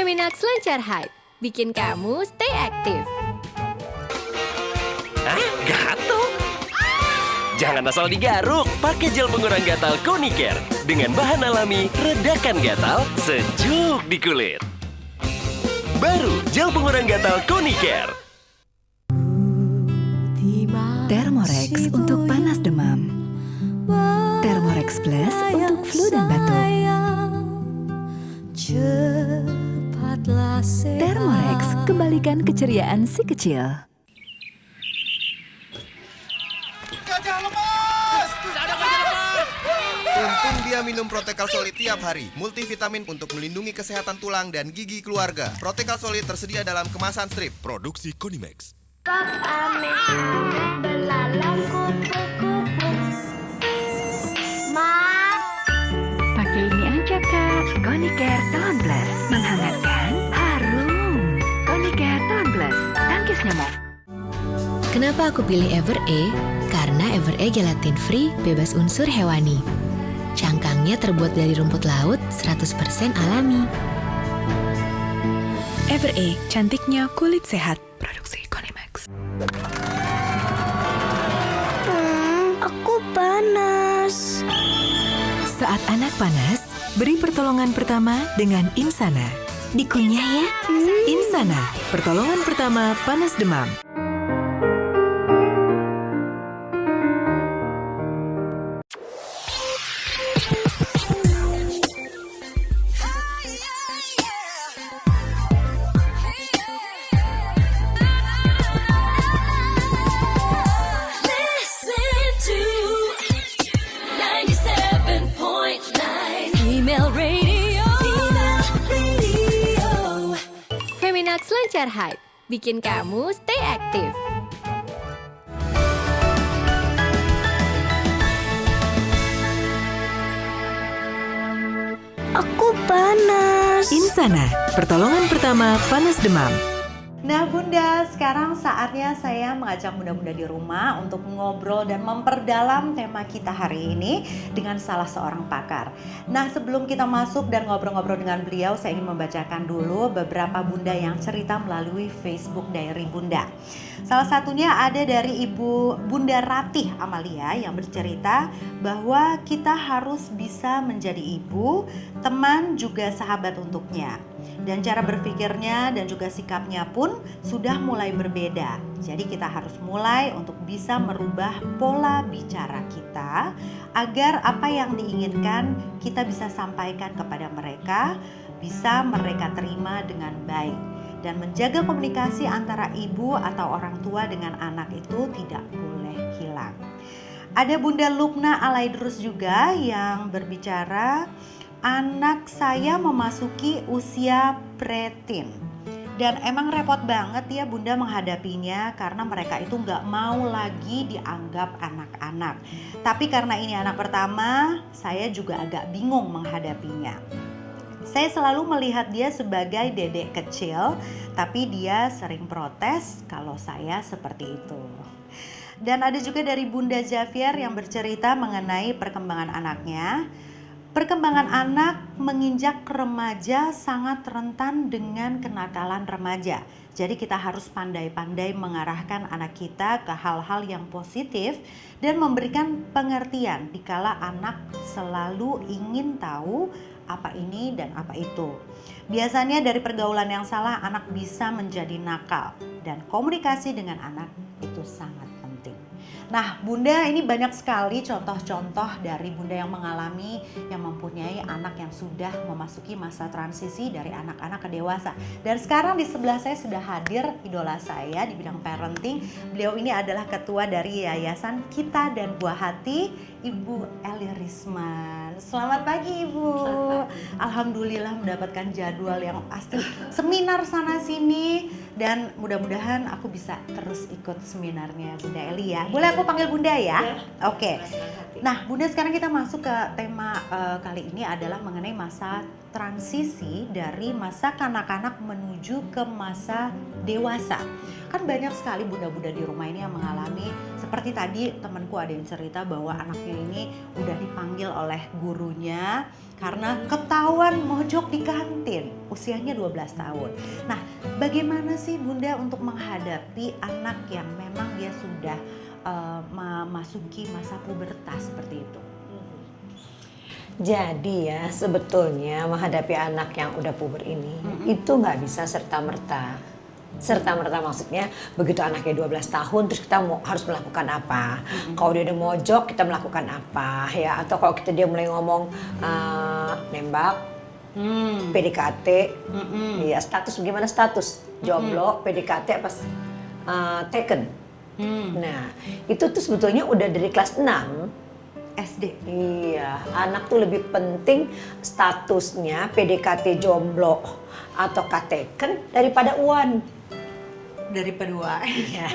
Feminax Lancar Hype, bikin kamu stay aktif. Gatal? Jangan asal digaruk, pakai gel pengurang gatal Konicare. Dengan bahan alami, redakan gatal, sejuk di kulit. Baru gel pengurang gatal Konicare. Thermorex untuk panas demam. Thermorex Plus untuk flu dan batuk. Thermorex, kembalikan keceriaan si kecil. Gajah lepas! Untung dia minum Protekal Solid tiap hari. Multivitamin untuk melindungi kesehatan tulang dan gigi keluarga. Protekal Solid tersedia dalam kemasan strip. Produksi Konimax. Pakai ini aja kak, Konicare Town Plus. Menghangatkan, harum. Konicare Town Plus, tangkis nyamuk. Kenapa aku pilih Evere? Karena Evere gelatin free, bebas unsur hewani. Cangkangnya terbuat dari rumput laut, 100% alami. Evere, cantiknya kulit sehat. Produksi Konimax. Aku panas. Saat anak panas, beri pertolongan pertama dengan Insana. Dikunyah ya. Insana, pertolongan pertama panas demam. Feminax Lancar Hype, bikin kamu stay aktif. Aku panas. Insana, pertolongan pertama panas demam. Nah Bunda, sekarang saatnya saya mengajak Bunda-Bunda di rumah untuk ngobrol dan memperdalam tema kita hari ini dengan salah seorang pakar. Nah sebelum kita masuk dan ngobrol-ngobrol dengan beliau, saya ingin membacakan dulu beberapa Bunda yang cerita melalui Facebook Diary Bunda. Salah satunya ada dari Ibu Bunda Ratih Amalia yang bercerita bahwa kita harus bisa menjadi ibu, teman juga sahabat untuknya. Dan cara berpikirnya dan juga sikapnya pun sudah mulai berbeda. Jadi kita harus mulai untuk bisa merubah pola bicara kita agar apa yang diinginkan kita bisa sampaikan kepada mereka, bisa mereka terima dengan baik. Dan menjaga komunikasi antara ibu atau orang tua dengan anak itu tidak boleh hilang. Ada Bunda Lupna Alaidrus juga yang berbicara, anak saya memasuki usia preteen. Dan emang repot banget ya Bunda menghadapinya karena mereka itu nggak mau lagi dianggap anak-anak. Tapi karena ini anak pertama, saya juga agak bingung menghadapinya. Saya selalu melihat dia sebagai dedek kecil, tapi dia sering protes kalau saya seperti itu. Dan ada juga dari Bunda Javier yang bercerita mengenai perkembangan anaknya. Perkembangan anak menginjak remaja sangat rentan dengan kenakalan remaja. Jadi kita harus pandai-pandai mengarahkan anak kita ke hal-hal yang positif dan memberikan pengertian dikala anak selalu ingin tahu apa ini dan apa itu. Biasanya dari pergaulan yang salah anak bisa menjadi nakal dan komunikasi dengan anak itu sangat penting. Nah Bunda, ini banyak sekali contoh-contoh dari Bunda yang mengalami, yang mempunyai anak yang sudah memasuki masa transisi dari anak-anak ke dewasa. Dan sekarang di sebelah saya sudah hadir idola saya di bidang parenting. Beliau ini adalah ketua dari Yayasan Kita dan Buah Hati, Ibu Eli Risman. Selamat pagi Ibu. Alhamdulillah mendapatkan jadwal yang pasti seminar sana sini. Dan mudah-mudahan aku bisa terus ikut seminarnya Bunda Eli ya. Boleh aku aku panggil Bunda ya. Oke. Nah, Bunda, sekarang kita masuk ke tema kali ini adalah mengenai masa transisi dari masa kanak-kanak menuju ke masa dewasa. Kan banyak sekali bunda-bunda di rumah ini yang mengalami seperti tadi temanku ada yang cerita bahwa anaknya ini udah dipanggil oleh gurunya karena ketahuan mojok di kantin, usianya 12 tahun. Nah, bagaimana sih Bunda untuk menghadapi anak yang memang dia sudah memasuki masa pubertas seperti itu? Jadi ya sebetulnya menghadapi anak yang udah puber ini itu nggak bisa serta-merta. Serta-merta maksudnya begitu anaknya 12 tahun terus kita harus melakukan apa. Kalau dia udah mojok kita melakukan apa ya. Atau kalau dia mulai ngomong nembak, PDKT, ya status bagaimana status? Jomblo, PDKT apa taken. Nah itu tuh sebetulnya udah dari kelas 6 SD. Iya, anak tuh lebih penting statusnya PDKT jomblo atau kateken daripada uan. Daripada uan. Iya.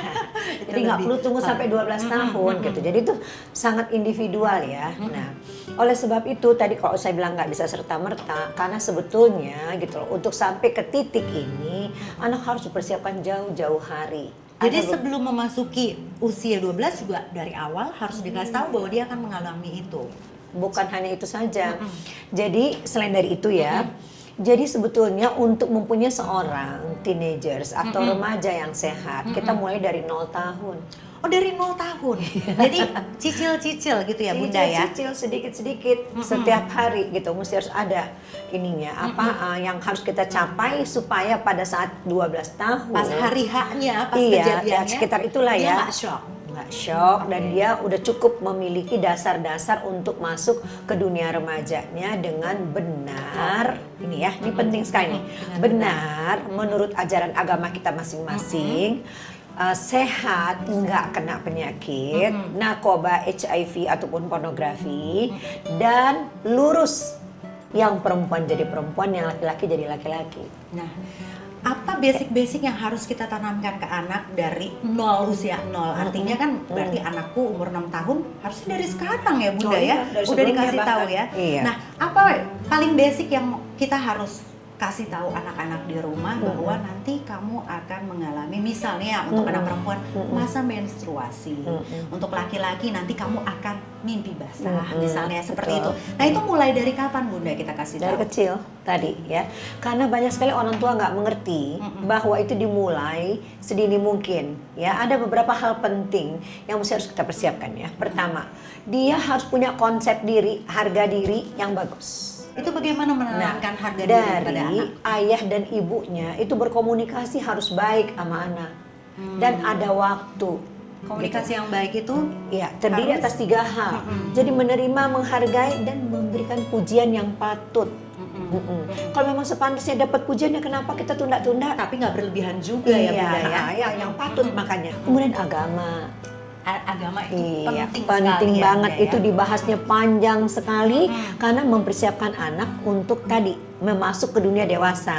Jadi nggak perlu tunggu sampai 12 tahun gitu. Jadi itu sangat individual ya. Nah, oleh sebab itu tadi kalau saya bilang nggak bisa serta-merta karena sebetulnya gitu loh, untuk sampai ke titik ini anak harus dipersiapkan jauh-jauh hari. Jadi sebelum memasuki usia 12 juga dari awal harus dikasih tahu bahwa dia akan mengalami itu. Bukan hanya itu saja. Jadi selain dari itu ya, jadi sebetulnya untuk mempunyai seorang teenagers atau remaja yang sehat, kita mulai dari 0 tahun. Oh, dari 0 tahun. Jadi cicil-cicil gitu ya Bunda ya. Cicil sedikit-sedikit setiap hari gitu. Mesti harus ada ininya apa yang harus kita capai supaya pada saat 12 tahun Pas hari haknya, pas iya, kejadiannya. ya sekitar itulah dia ya. nggak shock. Nggak shock dan dia udah cukup memiliki dasar-dasar untuk masuk ke dunia remajanya dengan benar. Ini ya, ini penting sekali nih. Benar menurut ajaran agama kita masing-masing. Sehat, nggak kena penyakit, narkoba, HIV ataupun pornografi, dan lurus. Yang perempuan jadi perempuan, yang laki-laki jadi laki-laki. Nah, apa basic-basic yang harus kita tanamkan ke anak dari usia 0? Artinya kan berarti anakku umur 6 tahun harusnya dari sekarang ya Bunda ya. Udah dikasih tahu ya. Iya. Nah, apa paling basic yang kita harus kasih tahu anak-anak di rumah bahwa nanti kamu akan mengalami misalnya untuk anak perempuan masa menstruasi, untuk laki-laki nanti kamu akan mimpi basah misalnya seperti itu. Nah itu mulai dari kapan Bunda kita kasih tahu? Dari kecil tadi ya, karena banyak sekali orang tua nggak mengerti bahwa itu dimulai sedini mungkin ya. Ada beberapa hal penting yang mesti harus kita persiapkan ya. Pertama, dia harus punya konsep diri, harga diri yang bagus. Itu bagaimana menanamkan harga diri dari pada anak? ayah dan ibunya itu berkomunikasi harus baik sama anak dan ada waktu. Komunikasi yang baik itu ya terdiri atas 3 hal. Jadi menerima, menghargai dan memberikan pujian yang patut. Kalau memang sepantasnya dapat pujian ya kenapa kita tunda-tunda? tapi nggak berlebihan juga ya Bunda ya. Yang patut makanya. Kemudian agama. Agama itu penting sekali banget ya, itu dibahasnya panjang sekali karena mempersiapkan anak untuk tadi memasuk ke dunia dewasa.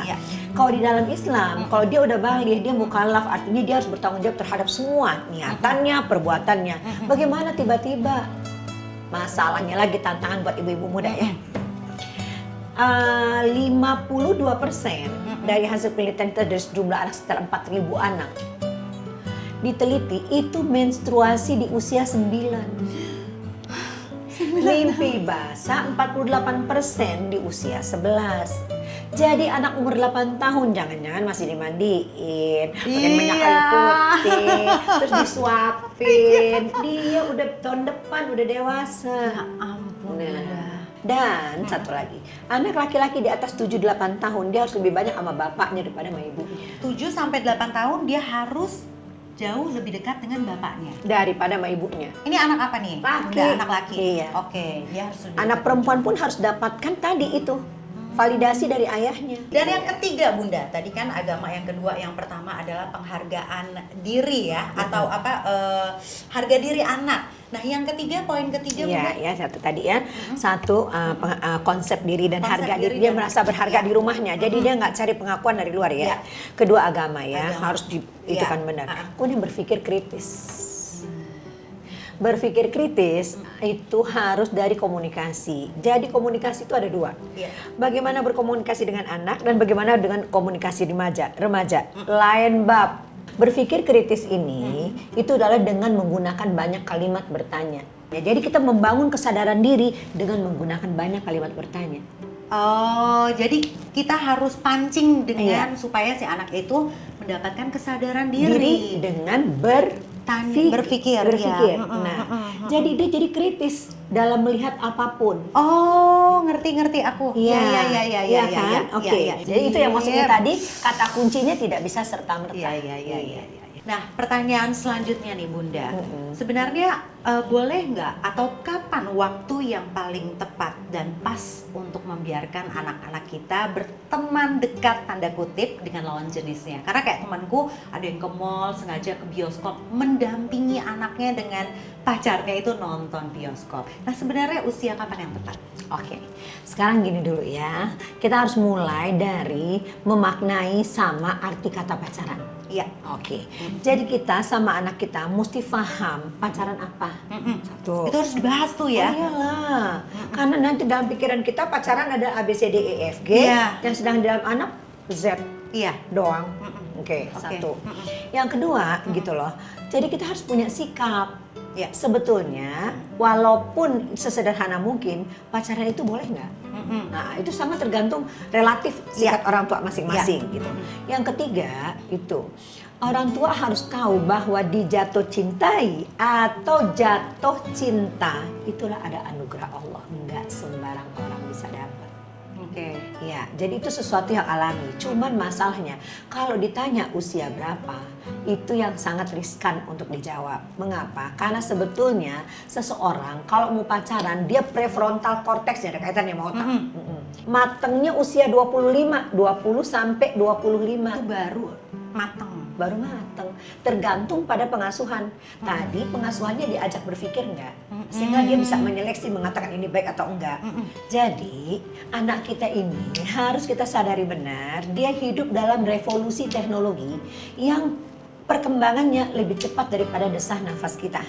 Kalau di dalam Islam, kalau dia udah balik, dia mukallaf, artinya dia harus bertanggung jawab terhadap semua niatannya, perbuatannya. Bagaimana tiba-tiba? Masalahnya lagi tantangan buat ibu-ibu muda ya. 52% dari hasil penelitian itu dari sejumlah anak sekitar 4.000 anak diteliti itu menstruasi di usia 9. Mimpi basah 48% di usia 11. Jadi anak umur 8 tahun jangan-jangan masih dimandiin, pakai minyak kayu putih, terus disuapin. Dia udah tahun depan udah dewasa. Ya ampun. Nah, dan satu lagi, anak laki-laki di atas 7-8 tahun dia harus lebih banyak sama bapaknya daripada sama ibunya. 7-8 tahun dia harus jauh lebih dekat dengan bapaknya Daripada sama ibunya. Ini anak apa nih? Laki. Anak laki. Iya. Oke, dia harus lebih Anak dekat. perempuan pun harus dapatkan tadi itu validasi dari ayahnya. Dan yang ketiga Bunda, tadi kan agama yang kedua, yang pertama adalah penghargaan diri ya, atau apa harga diri anak. Nah yang ketiga, poin ketiga Bunda. Ya, satu tadi ya. Satu konsep diri dan Konsep harga diri diri. Dia dan- merasa berharga di rumahnya. Jadi dia nggak cari pengakuan dari luar ya. Kedua agama ya, Agama. harus itu kan benar. Kemudian berpikir kritis. berpikir kritis itu harus dari komunikasi. Jadi komunikasi itu ada dua. Bagaimana berkomunikasi dengan anak dan bagaimana dengan komunikasi remaja. Lain bab. Berpikir kritis ini itu adalah dengan menggunakan banyak kalimat bertanya. Ya, jadi kita membangun kesadaran diri dengan menggunakan banyak kalimat bertanya. Oh, jadi kita harus pancing dengan supaya si anak itu mendapatkan kesadaran diri dengan berpikir. Ya. Nah, jadi dia jadi kritis dalam melihat apapun. Oh, ngerti aku. Iya, Ya, kan? Oke. Jadi itu yang maksudnya tadi kata kuncinya tidak bisa serta-merta. Iya. Nah, pertanyaan selanjutnya nih Bunda. Sebenarnya boleh nggak atau kapan waktu yang paling tepat dan pas untuk membiarkan anak-anak kita berteman dekat tanda kutip dengan lawan jenisnya? Karena kayak temanku ada yang ke mall, sengaja ke bioskop, mendampingi anaknya dengan pacarnya itu nonton bioskop. Nah, sebenarnya usia kapan yang tepat? Oke, sekarang gini dulu ya. Kita harus mulai dari memaknai sama arti kata pacaran. Iya. Oke. Jadi kita sama anak kita mesti paham pacaran apa. Satu. Itu harus dibahas tuh ya. Oh iyalah. Karena nanti dalam pikiran kita pacaran ada A, B, C, D, E, F, G. Iya. Yang sedang dalam anak Z Iya. doang. Oke, satu. Yang kedua gitu loh. Jadi kita harus punya sikap. Ya, sebetulnya walaupun sesederhana mungkin pacaran itu boleh nggak? Nah, itu sangat tergantung relatif sikap orang tua masing-masing gitu. Yang ketiga itu orang tua harus tahu bahwa dijatuh cintai atau jatuh cinta itulah ada anugerah Allah, nggak sembarang orang bisa dapat. Oke. Ya, jadi itu sesuatu yang alami. Cuman masalahnya kalau ditanya usia berapa, itu yang sangat riskan untuk dijawab. Mengapa? Karena sebetulnya seseorang kalau mau pacaran, dia prefrontal cortex ada kaitannya sama otak. Matengnya usia 25, 20 sampai 25. Itu baru mateng. Baru mateng. Tergantung pada pengasuhan. Tadi pengasuhannya diajak berpikir enggak? Sehingga dia bisa menyeleksi mengatakan ini baik atau enggak. Jadi anak kita ini harus kita sadari benar, dia hidup dalam revolusi teknologi yang perkembangannya lebih cepat daripada desah nafas kita.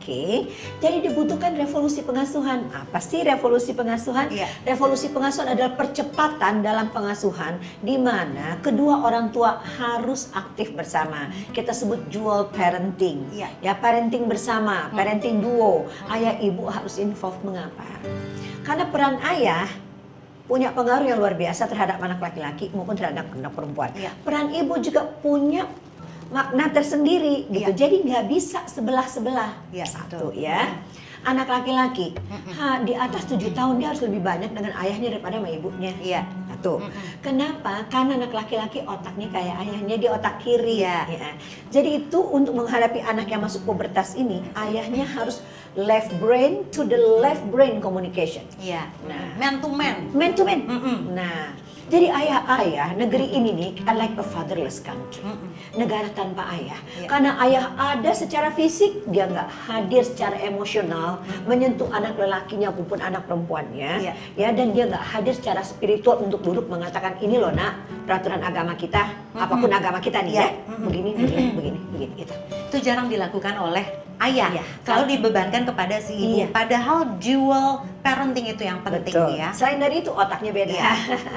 Oke, jadi dibutuhkan revolusi pengasuhan. Apa sih revolusi pengasuhan? Revolusi pengasuhan adalah percepatan dalam pengasuhan di mana kedua orang tua harus aktif bersama. Kita sebut dual parenting. Ya, parenting bersama, parenting duo. Ayah ibu harus involved. Mengapa? Karena peran ayah punya pengaruh yang luar biasa terhadap anak laki-laki maupun terhadap anak perempuan. Peran ibu juga punya makna tersendiri gitu. Jadi nggak bisa sebelah-sebelah. Satu ya. Anak laki-laki di atas 7 tahun dia harus lebih banyak dengan ayahnya daripada sama ibunya. Satu. Kenapa? Karena anak laki-laki otaknya kayak ayahnya, dia otak kiri. Ya. Jadi itu untuk menghadapi anak yang masuk pubertas ini, ayahnya harus left brain to the left brain communication. Nah, Man to man. Man to man. Nah, jadi ayah-ayah negeri ini nih like a fatherless country. Negara tanpa ayah. Karena ayah ada secara fisik, dia nggak hadir secara emosional menyentuh anak lelakinya maupun anak perempuannya. Ya, dan dia nggak hadir secara spiritual untuk duduk mengatakan ini loh nak peraturan agama kita, apapun agama kita nih ya. Begini gitu. Itu jarang dilakukan oleh ayah. Selalu dibebankan kepada si ibu. Padahal dual parenting itu yang penting. Ya. Selain dari itu otaknya beda.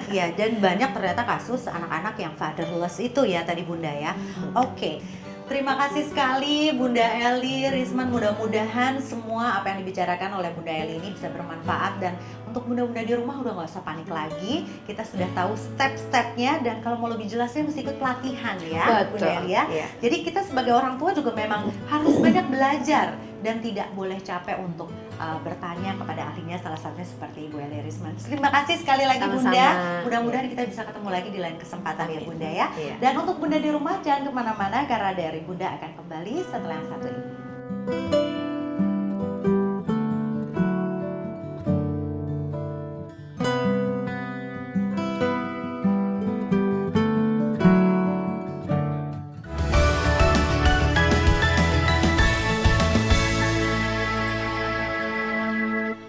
Iya, dan banyak ternyata kasus anak-anak yang fatherless itu ya tadi Bunda ya. Oke. Terima kasih sekali Bunda Eli, Risman, mudah-mudahan semua apa yang dibicarakan oleh Bunda Eli ini bisa bermanfaat dan untuk bunda-bunda di rumah udah gak usah panik lagi. Kita sudah tahu step-stepnya dan kalau mau lebih jelasnya mesti ikut pelatihan ya Bunda Eli ya. Jadi kita sebagai orang tua juga memang harus banyak belajar dan tidak boleh capek untuk bertanya kepada ahlinya, salah satunya seperti Ibu Eli Risman. Terima kasih sekali lagi Bunda. Mudah-mudahan kita bisa ketemu lagi di lain kesempatan ya Bunda ya. Dan untuk Bunda di rumah jangan kemana-mana karena dari Bunda akan kembali setelah yang satu ini.